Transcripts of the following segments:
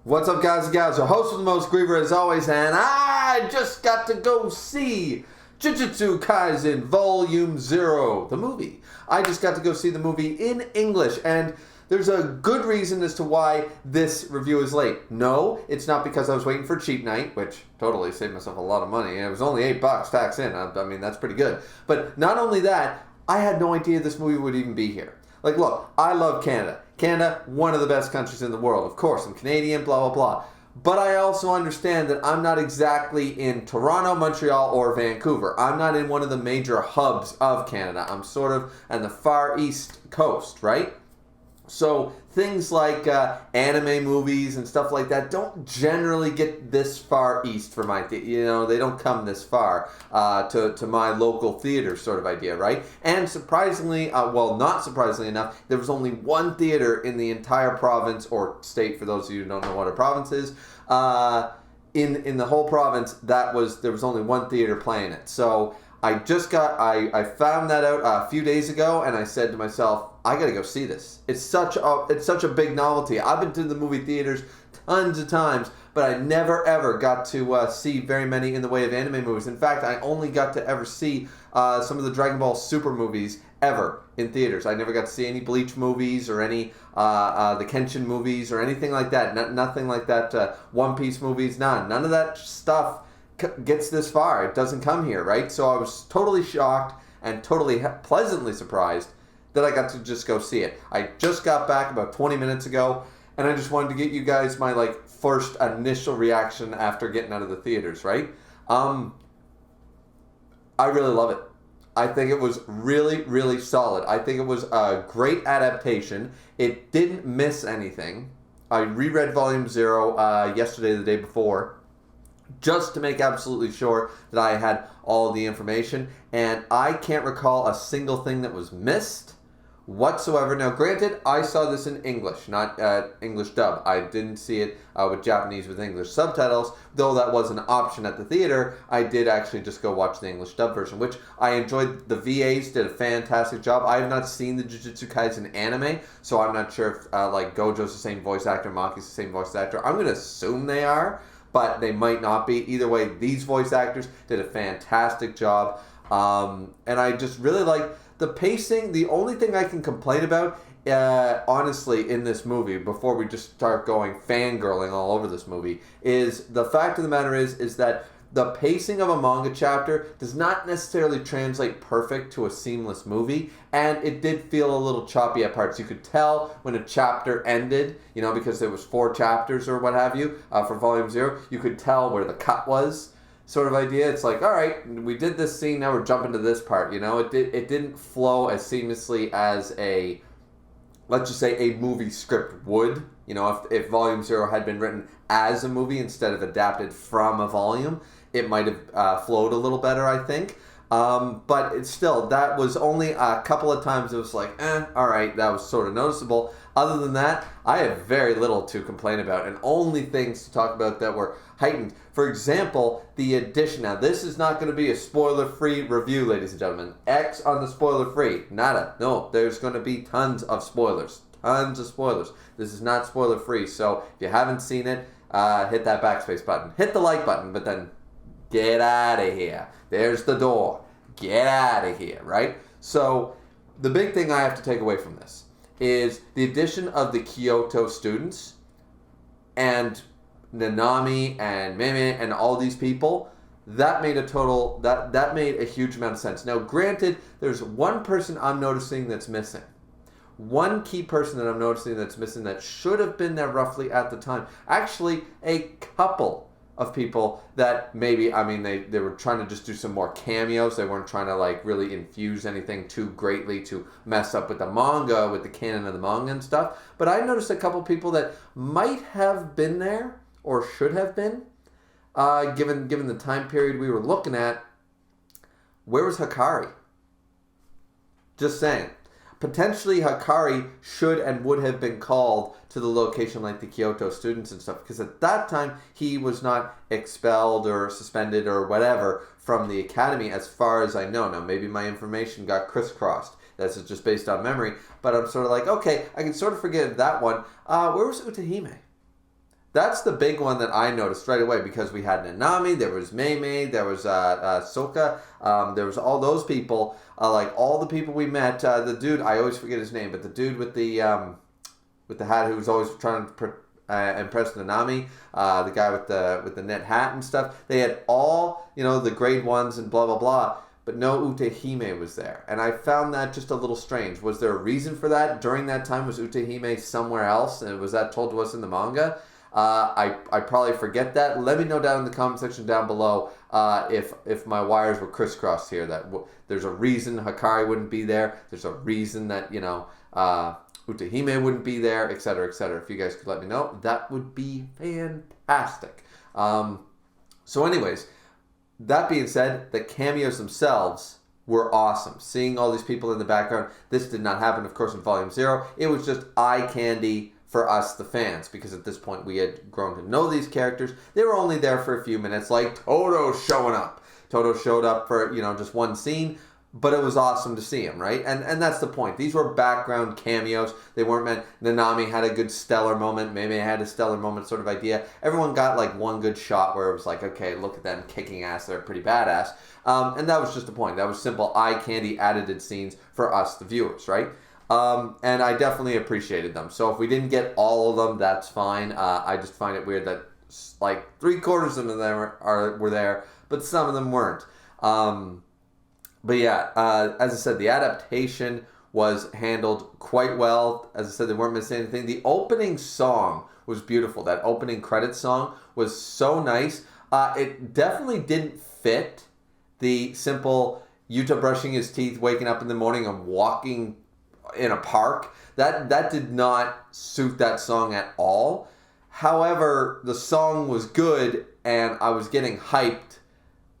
What's up, guys and gals? Your host with the most, Griever, as always, and I just got to go see JuJutsu Kaisen Volume 0, the movie. I just got to go see the movie in English, and there's a good reason as to why this review is late. No, it's not because I was waiting for cheap night, which totally saved myself a lot of money. It was only $8 tax in. I mean, that's pretty good. But not only that, I had no idea this movie would even be here. Like, look, I love Canada. Canada, one of the best countries in the world. Of course, I'm Canadian, blah, blah, blah. But I also understand that I'm not exactly in Toronto, Montreal, or Vancouver. I'm not in one of the major hubs of Canada. I'm sort of on the far east coast, right? So things like anime movies and stuff like that don't generally get this far east for my, they don't come this far to my local theater sort of idea, right? And surprisingly, not surprisingly enough, there was only one theater in the entire province or state, for those of you who don't know what a province is, in the whole province, there was only one theater playing it. So I found that out a few days ago, and I said to myself, I gotta go see this. It's such a big novelty. I've been to the movie theaters tons of times, but I never ever got to see very many in the way of anime movies. In fact, I only got to ever see some of the Dragon Ball Super movies ever in theaters. I never got to see any Bleach movies or any the Kenshin movies or anything like that. Nothing like that. One Piece movies, none of that stuff gets this far. It doesn't come here, right? So I was totally shocked and totally pleasantly surprised that I got to just go see it. I just got back about 20 minutes ago, and I just wanted to get you guys my first initial reaction after getting out of the theaters, right? I really love it. I think it was really, really solid. I think it was a great adaptation. It didn't miss anything. I reread Volume 0 yesterday, the day before, just to make absolutely sure that I had all the information, and I can't recall a single thing that was missed whatsoever. Now, granted, I saw this in English, not English dub. I didn't see it with Japanese with English subtitles, though that was an option at the theater. I did actually just go watch the English dub version, which I enjoyed. The VAs did a fantastic job. I have not seen the JuJutsu Kaisen anime, so I'm not sure if Gojo's the same voice actor, Maki's the same voice actor. I'm going to assume they are, but they might not be. Either way, these voice actors did a fantastic job, and I just really like the pacing. The only thing I can complain about, honestly, in this movie, before we just start going fangirling all over this movie, is the fact of the matter is that the pacing of a manga chapter does not necessarily translate perfect to a seamless movie, and it did feel a little choppy at parts. You could tell when a chapter ended, because there was 4 chapters or what have you for Volume 0, you could tell where the cut was, sort of idea. It's like, all right, we did this scene, now we're jumping to this part, It didn't flow as seamlessly as let's just say a movie script would. If Volume 0 had been written as a movie instead of adapted from a volume, it might have flowed a little better, I think. But it's still, that was only a couple of times it was like, all right, that was sort of noticeable. Other than that, I have very little to complain about, and only things to talk about that were heightened. For example, the addition. Now, this is not going to be a spoiler-free review, ladies and gentlemen. X on the spoiler-free. Nada. No, there's going to be tons of spoilers. Tons of spoilers. This is not spoiler-free, so if you haven't seen it, hit that backspace button. Hit the like button, but then get out of here. There's the door. Get out of here, right? So the big thing I have to take away from this is the addition of the Kyoto students and Nanami and Meme and all these people. That made that made a huge amount of sense. Now, granted, there's one person I'm noticing that's missing. One key person that I'm noticing that's missing that should have been there roughly at the time. Actually, a couple of people that maybe, they were trying to just do some more cameos. They weren't trying to really infuse anything too greatly to mess up with the manga, with the canon of the manga and stuff. But I noticed a couple people that might have been there or should have been, given the time period we were looking at. Where was Hikari? Just saying. Potentially Hikari should and would have been called to the location like the Kyoto students and stuff, because at that time he was not expelled or suspended or whatever from the academy as far as I know. Now, maybe my information got crisscrossed. That's just based on memory, but I'm sort of like, okay, I can sort of forgive that one. Where was Utahime? That's the big one that I noticed right away, because we had Nanami, there was Mei, there was Soka, there was all those people, like all the people we met. The dude, I always forget his name, but the dude with the hat who was always trying to impress Nanami, the guy with the net hat and stuff. They had all, the grade ones and blah blah blah. But no Utehime was there. And I found that just a little strange. Was there a reason for that? During that time, was Utehime somewhere else? And was that told to us in the manga? I probably forget that. Let me know down in the comment section down below if my wires were crisscrossed here. That there's a reason Hakari wouldn't be there. There's a reason that, Utehime wouldn't be there, etc., etc. If you guys could let me know, that would be fantastic. So anyways, that being said, the cameos themselves were awesome. Seeing all these people in the background, this did not happen, of course, in Volume 0. It was just eye candy for us, the fans, because at this point we had grown to know these characters. They were only there for a few minutes, like Toto showing up. Toto showed up for, just one scene, but it was awesome to see him, right? And that's the point. These were background cameos. They weren't meant... Nanami had a good stellar moment. Mei had a stellar moment sort of idea. Everyone got like one good shot where it was like, okay, look at them kicking ass. They're pretty badass. And that was just the point. That was simple eye candy edited scenes for us, the viewers, right? And I definitely appreciated them. So if we didn't get all of them, that's fine. I just find it weird that like 3/4 of them were there, but some of them weren't. But yeah, as I said, the adaptation was handled quite well. As I said, they weren't missing anything. The opening song was beautiful. That opening credits song was so nice. It definitely didn't fit the simple Yuta brushing his teeth, waking up in the morning and walking in a park. That did not suit that song at all. However, the song was good and I was getting hyped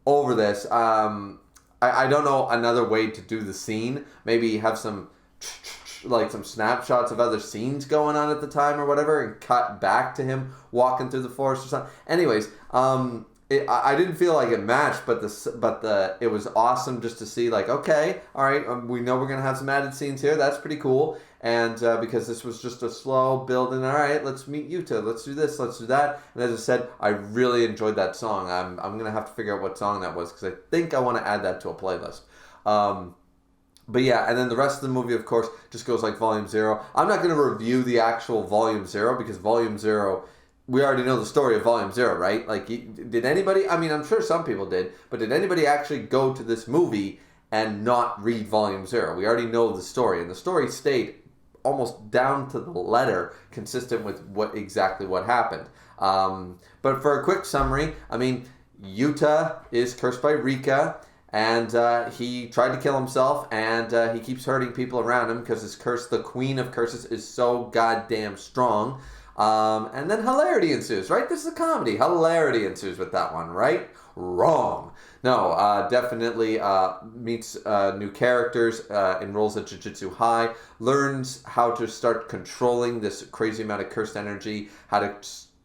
over this. I don't know another way to do the scene. Maybe have some snapshots of other scenes going on at the time or whatever, and cut back to him walking through the forest or something. Anyways, I didn't feel like it matched, but it was awesome just to see, like, okay, all right, we know we're gonna have some added scenes here. That's pretty cool. And because this was just a slow building, all right, let's meet Yuta, let's do this, let's do that. And as I said, I really enjoyed that song. I'm gonna have to figure out what song that was, because I think I want to add that to a playlist. But yeah, and then the rest of the movie, of course, just goes like Volume 0. I'm not gonna review the actual Volume 0, because Volume 0, we already know the story of Volume 0, right? Like, did anybody, I mean, I'm sure some people did, but did anybody actually go to this movie and not read Volume 0? We already know the story, and the story stayed almost down to the letter consistent with what happened. But for a quick summary, I mean, Yuta is cursed by Rika, and he tried to kill himself, and he keeps hurting people around him because his curse, the Queen of Curses, is so goddamn strong. And then hilarity ensues, right? This is a comedy. Hilarity ensues with that one, right? Wrong. No, definitely meets new characters, enrolls at Jujutsu High, learns how to start controlling this crazy amount of cursed energy, how to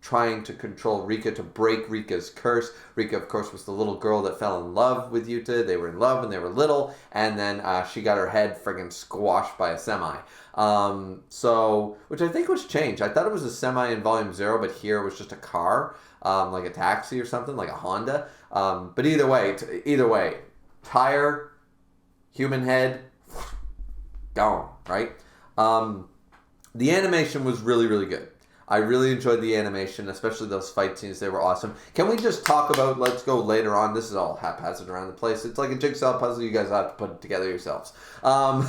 trying to control Rika to break Rika's curse. Rika, of course, was the little girl that fell in love with Yuta. They were in love when they were little, and then she got her head friggin' squashed by a semi. Which I think was changed. I thought it was a semi in Volume 0, but here it was just a car, like a taxi or something, like a Honda. But either way, tire, human head, gone, right? The animation was really, really good. I really enjoyed the animation, especially those fight scenes. They were awesome. Can we just talk about, let's go later on. This is all haphazard around the place. It's like a jigsaw puzzle. You guys have to put it together yourselves. But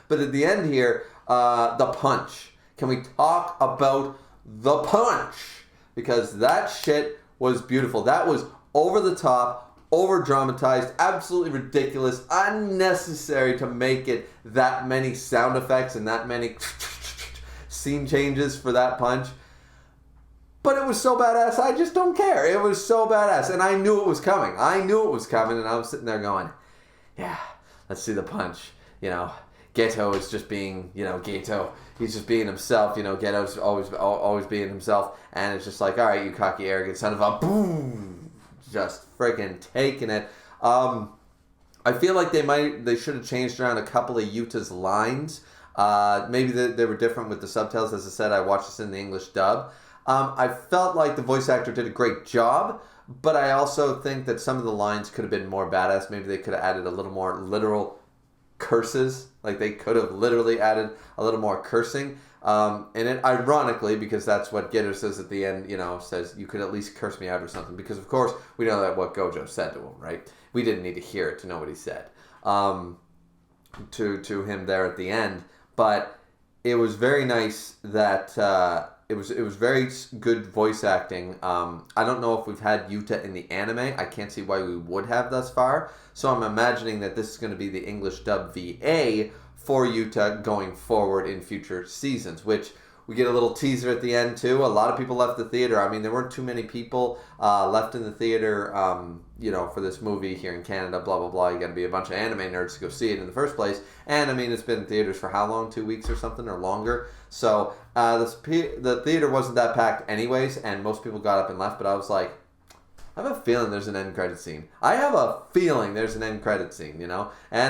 at the end here, the punch. Can we talk about the punch? Because that shit was beautiful. That was over the top, over dramatized, absolutely ridiculous, unnecessary to make it that many sound effects and that many scene changes for that punch. But it was so badass, I just don't care. It was so badass, and I knew it was coming. And I was sitting there going, yeah, let's see the punch. Geto is just being, Geto. He's just being himself. Geto's always being himself, and it's just like, all right, you cocky, arrogant son of a boom, just freaking taking it. I feel like they should have changed around a couple of Yuta's lines. Maybe they were different with the subtitles. As I said, I watched this in the English dub. I felt like the voice actor did a great job, but I also think that some of the lines could have been more badass. Maybe they could have added a little more literal curses. Like they could have literally added a little more cursing. And it, ironically, because that's what Getter says at the end, says, you could at least curse me out or something. Because, of course, we know that what Gojo said to him, right? We didn't need to hear it to know what he said to him there at the end. But it was very nice that it was very good voice acting. I don't know if we've had Yuta in the anime. I can't see why we would have thus far. So I'm imagining that this is going to be the English dub VA for Yuta going forward in future seasons, which we get a little teaser at the end too. A lot of people left the theater. I mean, there weren't too many people left in the theater, for this movie here in Canada, blah, blah, blah. You got to be a bunch of anime nerds to go see it in the first place. And, I mean, it's been in theaters for how long? 2 weeks or something, or longer? So, the theater wasn't that packed anyways, and most people got up and left, but I was like, I have a feeling there's an end credit scene. And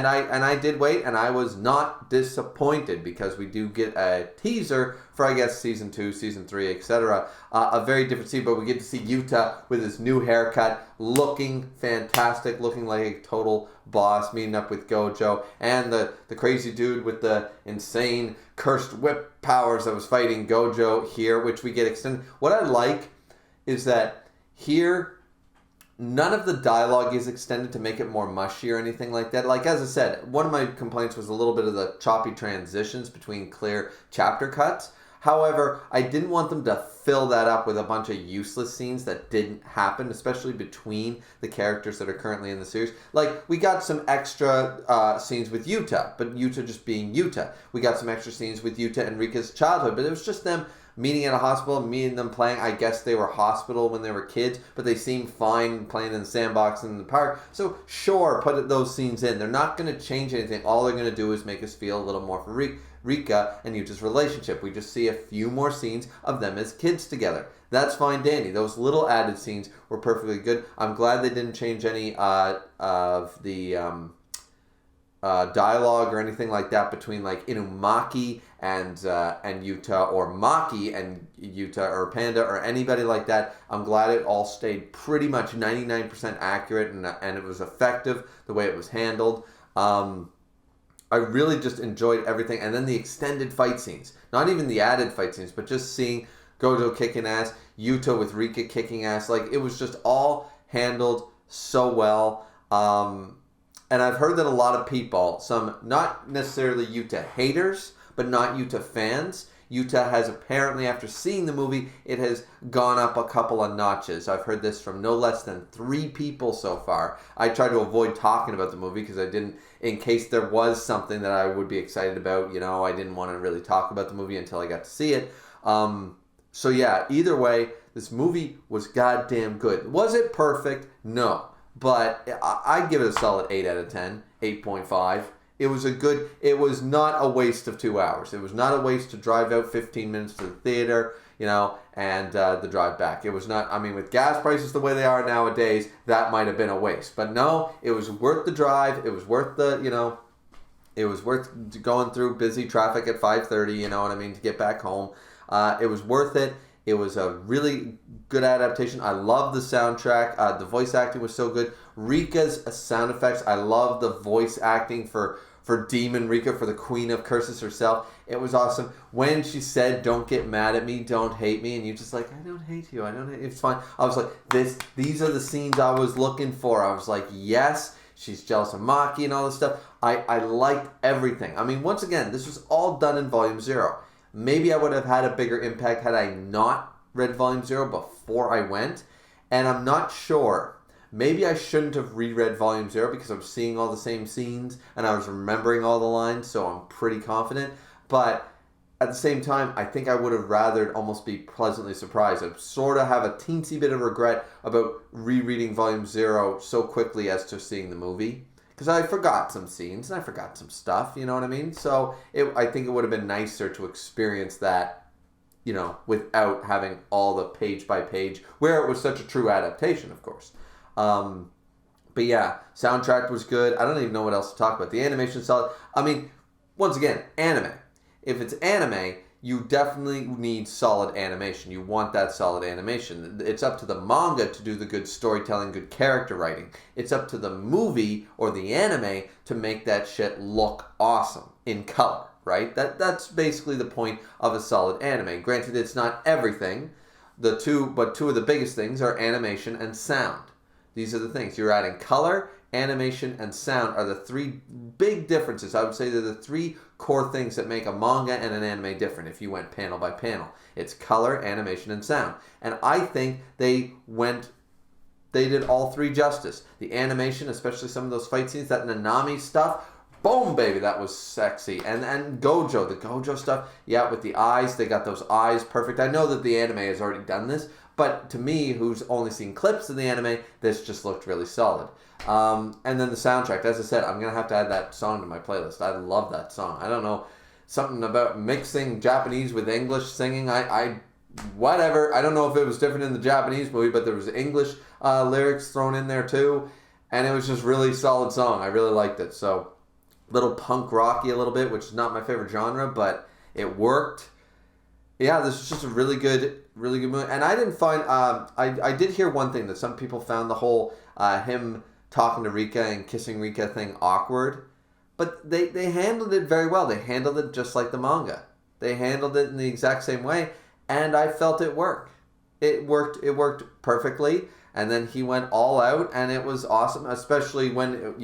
I did wait, and I was not disappointed because we do get a teaser for, I guess, season 2, season 3, etc. A very different scene, but we get to see Yuta with his new haircut, looking fantastic, looking like a total boss, meeting up with Gojo, and the crazy dude with the insane cursed whip powers that was fighting Gojo here, which we get extended. What I like is that here, none of the dialogue is extended to make it more mushy or anything like that. Like, as I said, one of my complaints was a little bit of the choppy transitions between clear chapter cuts. However, I didn't want them to fill that up with a bunch of useless scenes that didn't happen, especially between the characters that are currently in the series. Like, we got some extra scenes with Yuta, but Yuta just being Yuta. We got some extra scenes with Yuta and Rika's childhood, but it was just them meeting at a hospital, meeting them playing. I guess they were hospital when they were kids, but they seemed fine playing in the sandbox in the park. So sure, put those scenes in. They're not going to change anything. All they're going to do is make us feel a little more for Rika and Yuta's relationship. We just see a few more scenes of them as kids together. That's fine, Danny. Those little added scenes were perfectly good. I'm glad they didn't change any of the dialogue or anything like that between like Inumaki and Yuta, or Maki and Yuta, or Panda, or anybody like that. I'm glad it all stayed pretty much 99% accurate, and it was effective the way it was handled. I really just enjoyed everything. And then the extended fight scenes, not even the added fight scenes, but just seeing Gojo kicking ass, Yuta with Rika kicking ass, like it was just all handled so well. And I've heard that a lot of people, some not necessarily Yuta haters, but not Yuta fans, Yuta has apparently, after seeing the movie, it has gone up a couple of notches. I've heard this from no less than 3 people so far. I tried to avoid talking about the movie because I didn't, in case there was something that I would be excited about, I didn't want to really talk about the movie until I got to see it. So yeah, either way, this movie was goddamn good. Was it perfect? No. But I'd give it a solid 8 out of 10, 8.5. It was not a waste of 2 hours. It was not a waste to drive out 15 minutes to the theater, and the drive back. It was not, with gas prices the way they are nowadays, that might have been a waste. But no, it was worth the drive. It was worth it was worth going through busy traffic at 5:30, to get back home. It was worth it. It was a really good adaptation. I love the soundtrack. The voice acting was so good. Rika's sound effects. I love the voice acting for Demon Rika, for the Queen of Curses herself. It was awesome. When she said, "Don't get mad at me, don't hate me," and you just like, "I don't hate you. I don't hate you. It's fine." I was like, these are the scenes I was looking for. I was like, yes, she's jealous of Maki and all this stuff. I liked everything. Once again, this was all done in Volume 0. Maybe I would have had a bigger impact had I not read Volume 0 before I went. And I'm not sure. Maybe I shouldn't have reread Volume 0 because I was seeing all the same scenes and I was remembering all the lines, so I'm pretty confident. But at the same time, I think I would have rather almost be pleasantly surprised. I sort of have a teensy bit of regret about rereading Volume 0 so quickly as to seeing the movie. Because I forgot some scenes and I forgot some stuff, you know what I mean? So I think it would have been nicer to experience that, without having all the page by page, where it was such a true adaptation, of course. But yeah, soundtrack was good. I don't even know what else to talk about. The animation is solid. Once again, anime. If it's anime, you definitely need solid animation. You want that solid animation. It's up to the manga to do the good storytelling, good character writing. It's up to the movie or the anime to make that shit look awesome in color, right? That's basically the point of a solid anime. Granted, it's not everything. But two of the biggest things are animation and sound. These are the things. You're adding color, animation, and sound are the three big differences. I would say they're the three core things that make a manga and an anime different if you went panel by panel. It's color, animation, and sound. And I think they did all three justice. The animation, especially some of those fight scenes, that Nanami stuff, boom, baby, that was sexy. And Gojo, the Gojo stuff, yeah, with the eyes, they got those eyes perfect. I know that the anime has already done this, but to me, who's only seen clips of the anime, this just looked really solid. And then the soundtrack, as I said, I'm going to have to add that song to my playlist. I love that song. I don't know, something about mixing Japanese with English singing. Whatever. I don't know if it was different in the Japanese movie, but there was English lyrics thrown in there too. And it was just really solid song. I really liked it. So, little punk rocky a little bit, which is not my favorite genre, but it worked. Yeah, this is just a really good movie. And I didn't find, I did hear one thing, that some people found the whole him talking to Rika and kissing Rika thing awkward. But they handled it very well. They handled it just like the manga. They handled it in the exact same way. And I felt it worked. It worked perfectly. And then he went all out, and it was awesome, especially when,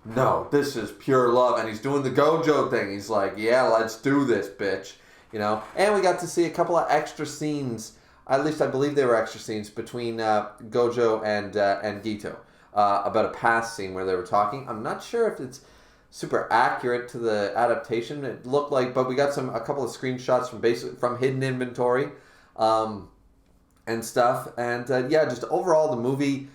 no, this is pure love. And he's doing the Gojo thing. He's like, yeah, let's do this, bitch. And we got to see a couple of extra scenes. At least I believe they were extra scenes between Gojo and Gito about a past scene where they were talking. I'm not sure if it's super accurate to the adaptation. It looked like, but we got a couple of screenshots from hidden inventory and stuff. And just overall the movie,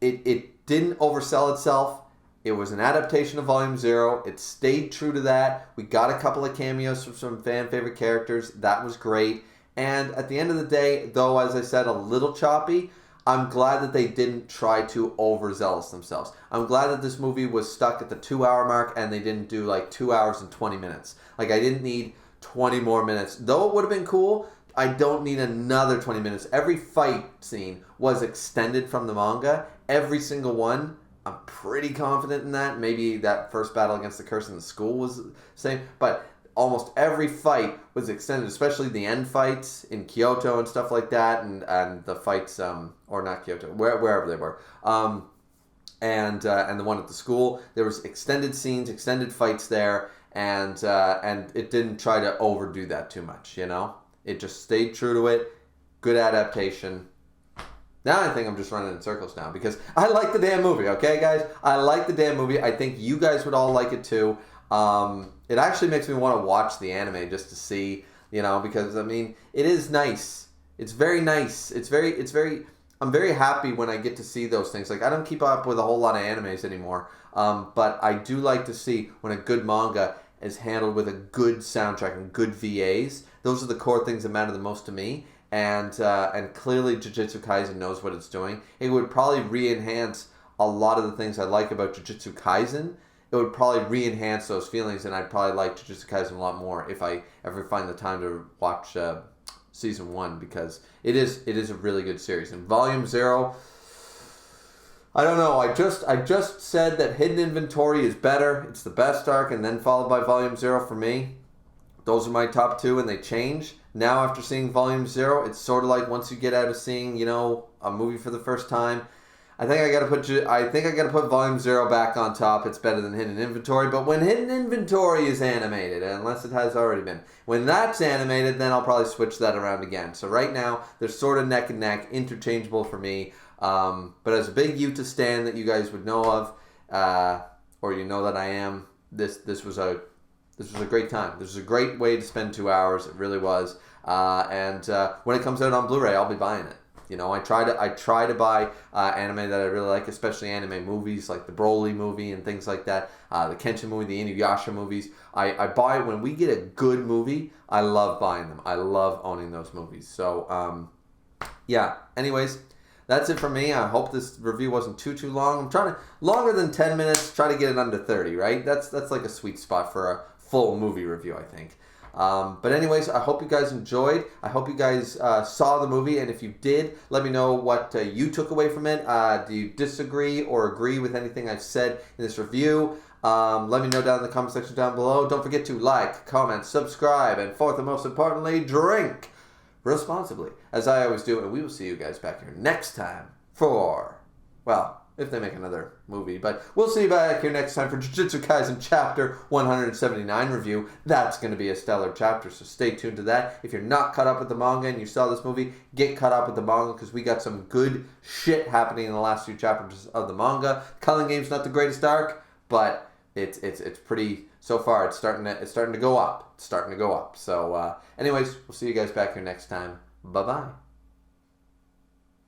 it didn't oversell itself. It was an adaptation of Volume 0. It stayed true to that. We got a couple of cameos from some fan favorite characters. That was great. And at the end of the day, though, as I said, a little choppy, I'm glad that they didn't try to overzealous themselves. I'm glad that this movie was stuck at the 2-hour mark and they didn't do like 2 hours and 20 minutes. Like, I didn't need 20 more minutes. Though it would have been cool, I don't need another 20 minutes. Every fight scene was extended from the manga. Every single one. I'm pretty confident in that. Maybe that first battle against the curse in the school was the same. But almost every fight was extended, especially the end fights in Kyoto and stuff like that, and the fights, or not Kyoto, wherever they were, and the one at the school. There was extended scenes, extended fights there, and it didn't try to overdo that too much. It just stayed true to it. Good adaptation. Now I think I'm just running in circles now because I like the damn movie, okay, guys? I like the damn movie. I think you guys would all like it too. It actually makes me want to watch the anime just to see, because, it is nice. It's very nice. I'm very happy when I get to see those things. Like, I don't keep up with a whole lot of animes anymore, but I do like to see when a good manga is handled with a good soundtrack and good VAs. Those are the core things that matter the most to me. And clearly JuJutsu Kaisen knows what it's doing. It would probably re-enhance a lot of the things I like about JuJutsu Kaisen. It would probably re-enhance those feelings, and I'd probably like JuJutsu Kaisen a lot more if I ever find the time to watch Season 1, because it is a really good series. And Volume 0, I don't know, I just said that Hidden Inventory is better. It's the best arc, and then followed by Volume 0 for me. Those are my top two, and they change. Now, after seeing Volume 0, it's sort of like once you get out of seeing, a movie for the first time, I think I gotta put Volume 0 back on top. It's better than Hidden Inventory. But when Hidden Inventory is animated, unless it has already been, when that's animated, then I'll probably switch that around again. So right now, they're sort of neck and neck, interchangeable for me. But as a big Yuta stan that you guys would know of, or you know that I am, this was a great time. This was a great way to spend 2 hours. It really was. And when it comes out on Blu-ray, I'll be buying it. I try to buy anime that I really like, especially anime movies like the Broly movie and things like that. The Kenshin movie, the Inuyasha movies. I buy when we get a good movie. I love buying them. I love owning those movies. So yeah. Anyways, that's it for me. I hope this review wasn't too long. I'm trying to longer than 10 minutes. Try to get it under 30. Right? That's like a sweet spot for a full movie review, I think. But anyways, I hope you guys enjoyed. I hope you guys saw the movie, and if you did, let me know what you took away from it. Do you disagree or agree with anything I've said in this review? Let me know down in the comment section down below. Don't forget to like, comment, subscribe, and fourth and most importantly, drink responsibly, as I always do. And we will see you guys back here next time for, well, if they make another movie. But we'll see you back here next time for JuJutsu Kaisen Chapter 179 review. That's going to be a stellar chapter, so stay tuned to that. If you're not caught up with the manga and you saw this movie, get caught up with the manga, because we got some good shit happening in the last few chapters of the manga. Culling Game's not the greatest arc, but it's pretty, so far it's starting to go up. So anyways, we'll see you guys back here next time. Bye-bye.